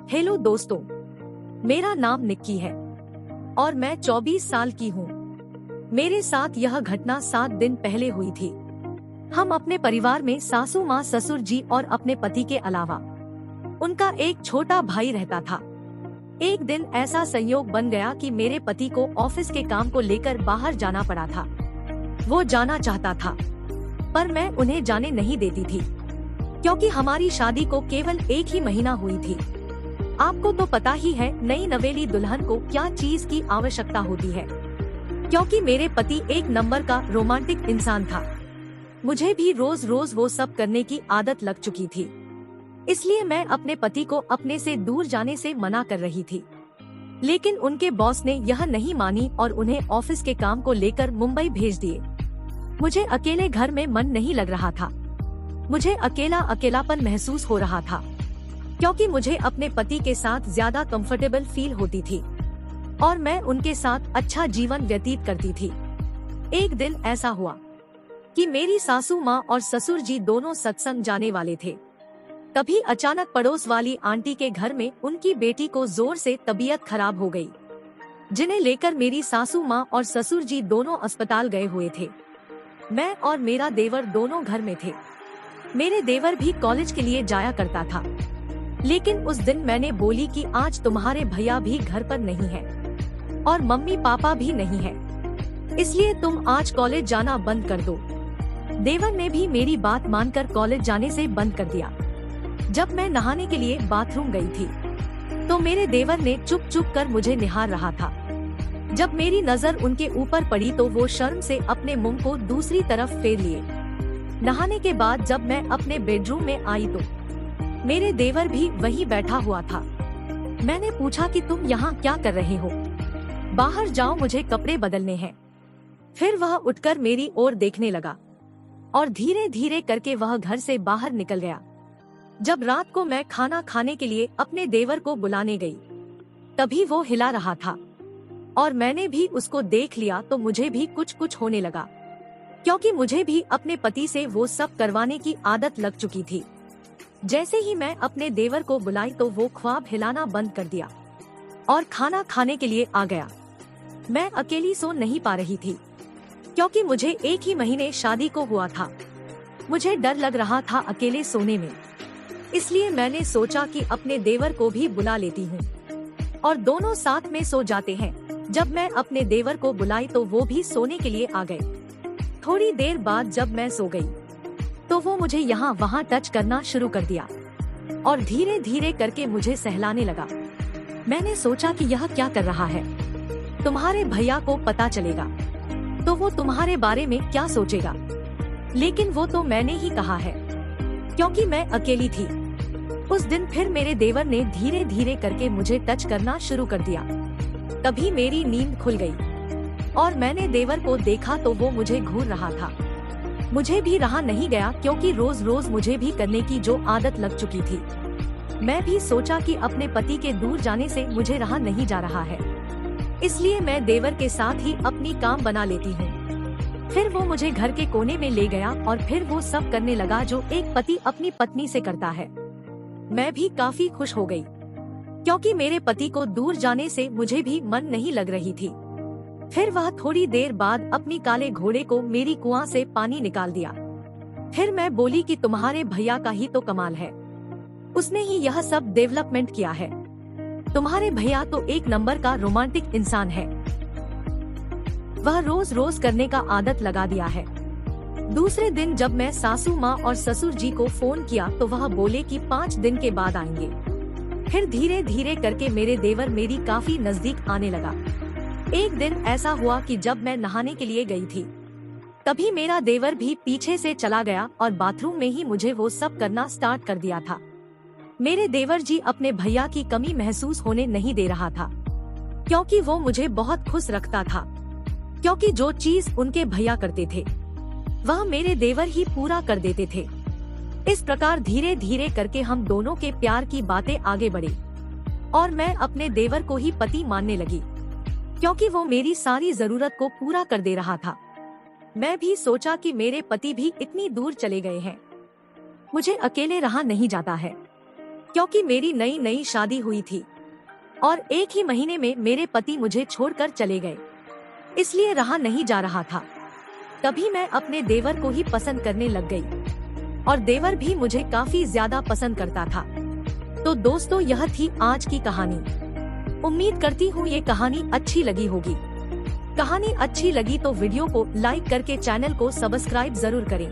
Hello दोस्तों, मेरा नाम निक्की है और मैं 24 साल की हूँ। मेरे साथ यह घटना 7 दिन पहले हुई थी। हम अपने परिवार में सासू माँ, ससुर जी और अपने पति के अलावा उनका एक छोटा भाई रहता था। एक दिन ऐसा संयोग बन गया कि मेरे पति को ऑफिस के काम को लेकर बाहर जाना पड़ा था। वो जाना चाहता था पर मैं उन्हें जाने नहीं देती थी क्योंकि हमारी शादी को केवल 1 ही महीना हुई थी। आपको तो पता ही है नई नवेली दुल्हन को क्या चीज की आवश्यकता होती है। क्योंकि मेरे पति एक नंबर का रोमांटिक इंसान था, मुझे भी रोज रोज वो सब करने की आदत लग चुकी थी। इसलिए मैं अपने पति को अपने से दूर जाने से मना कर रही थी। लेकिन उनके बॉस ने यह नहीं मानी और उन्हें ऑफिस के काम को लेकर मुंबई भेज दिए। मुझे अकेले घर में मन नहीं लग रहा था। मुझे अकेलापन महसूस हो रहा था क्योंकि मुझे अपने पति के साथ ज्यादा कंफर्टेबल फील होती थी और मैं उनके साथ अच्छा जीवन व्यतीत करती थी। एक दिन ऐसा हुआ कि मेरी सासू माँ और ससुर जी दोनों सत्संग जाने वाले थे। तभी अचानक पड़ोस वाली आंटी के घर में उनकी बेटी को जोर से तबीयत खराब हो गई, जिन्हें लेकर मेरी सासू माँ और ससुर जी दोनों अस्पताल गए हुए थे। मैं और मेरा देवर दोनों घर में थे। मेरे देवर भी कॉलेज के लिए जाया करता था, लेकिन उस दिन मैंने बोली कि आज तुम्हारे भैया भी घर पर नहीं है और मम्मी पापा भी नहीं है, इसलिए तुम आज कॉलेज जाना बंद कर दो। देवर ने भी मेरी बात मानकर कॉलेज जाने से बंद कर दिया। जब मैं नहाने के लिए बाथरूम गई थी तो मेरे देवर ने चुप चुप कर मुझे निहार रहा था। जब मेरी नजर उनके ऊपर पड़ी तो वो शर्म से अपने मुंह को दूसरी तरफ फेर लिए। नहाने के बाद जब मैं अपने बेडरूम में आई तो मेरे देवर भी वहीं बैठा हुआ था। मैंने पूछा कि तुम यहाँ क्या कर रहे हो? बाहर जाओ, मुझे कपड़े बदलने हैं। फिर वह उठकर मेरी ओर देखने लगा और धीरे धीरे करके वह घर से बाहर निकल गया। जब रात को मैं खाना खाने के लिए अपने देवर को बुलाने गई तभी वो हिला रहा था और मैंने भी उसको देख लिया तो मुझे भी कुछ कुछ होने लगा क्योंकि मुझे भी अपने पति से वो सब करवाने की आदत लग चुकी थी। जैसे ही मैं अपने देवर को बुलाई तो वो ख्वाब हिलाना बंद कर दिया और खाना खाने के लिए आ गया। मैं अकेली सो नहीं पा रही थी क्योंकि मुझे 1 ही महीने शादी को हुआ था। मुझे डर लग रहा था अकेले सोने में, इसलिए मैंने सोचा कि अपने देवर को भी बुला लेती हूँ और दोनों साथ में सो जाते हैं। जब मैं अपने देवर को बुलाई तो वो भी सोने के लिए आ गए। थोड़ी देर बाद जब मैं सो गई तो वो मुझे यहाँ वहाँ टच करना शुरू कर दिया और धीरे धीरे करके मुझे सहलाने लगा। मैंने सोचा कि यह क्या कर रहा है, तुम्हारे भैया को पता चलेगा तो वो तुम्हारे बारे में क्या सोचेगा। लेकिन वो तो मैंने ही कहा है क्योंकि मैं अकेली थी। उस दिन फिर मेरे देवर ने धीरे धीरे करके मुझे टच करना शुरू कर दिया। तभी मेरी नींद खुल गई और मैंने देवर को देखा तो वो मुझे घूर रहा था। मुझे भी रहा नहीं गया क्योंकि रोज रोज मुझे भी करने की जो आदत लग चुकी थी। मैं भी सोचा कि अपने पति के दूर जाने से मुझे रहा नहीं जा रहा है, इसलिए मैं देवर के साथ ही अपनी काम बना लेती हूँ। फिर वो मुझे घर के कोने में ले गया और फिर वो सब करने लगा जो एक पति अपनी पत्नी से करता है। मैं भी काफी खुश हो गई क्योंकि मेरे पति को दूर जाने से मुझे भी मन नहीं लग रही थी। फिर वह थोड़ी देर बाद अपनी काले घोड़े को मेरी कुआं से पानी निकाल दिया। फिर मैं बोली कि तुम्हारे भैया का ही तो कमाल है, उसने ही यह सब डेवलपमेंट किया है। तुम्हारे भैया तो एक नंबर का रोमांटिक इंसान है, वह रोज रोज करने का आदत लगा दिया है। दूसरे दिन जब मैं सासू माँ और ससुर जी को फोन किया तो वह बोले कि 5 दिन के बाद आएंगे। फिर धीरे धीरे करके मेरे देवर मेरी काफी नजदीक आने लगा। एक दिन ऐसा हुआ कि जब मैं नहाने के लिए गई थी तभी मेरा देवर भी पीछे से चला गया और बाथरूम में ही मुझे वो सब करना स्टार्ट कर दिया था। मेरे देवर जी अपने भैया की कमी महसूस होने नहीं दे रहा था क्योंकि वो मुझे बहुत खुश रखता था, क्योंकि जो चीज उनके भैया करते थे वह मेरे देवर ही पूरा कर देते थे। इस प्रकार धीरे धीरे करके हम दोनों के प्यार की बातें आगे बढ़ी और मैं अपने देवर को ही पति मानने लगी क्योंकि वो मेरी सारी जरूरत को पूरा कर दे रहा था। मैं भी सोचा कि मेरे पति भी इतनी दूर चले गए हैं, मुझे अकेले रहा नहीं जाता है। क्योंकि मेरी नई नई शादी हुई थी और एक ही महीने में मेरे पति मुझे छोड़कर चले गए, इसलिए रहा नहीं जा रहा था। तभी मैं अपने देवर को ही पसंद करने लग गई और देवर भी मुझे काफी ज्यादा पसंद करता था। तो दोस्तों, यह थी आज की कहानी। उम्मीद करती हूँ ये कहानी अच्छी लगी होगी। कहानी अच्छी लगी तो वीडियो को लाइक करके चैनल को सब्सक्राइब जरूर करें।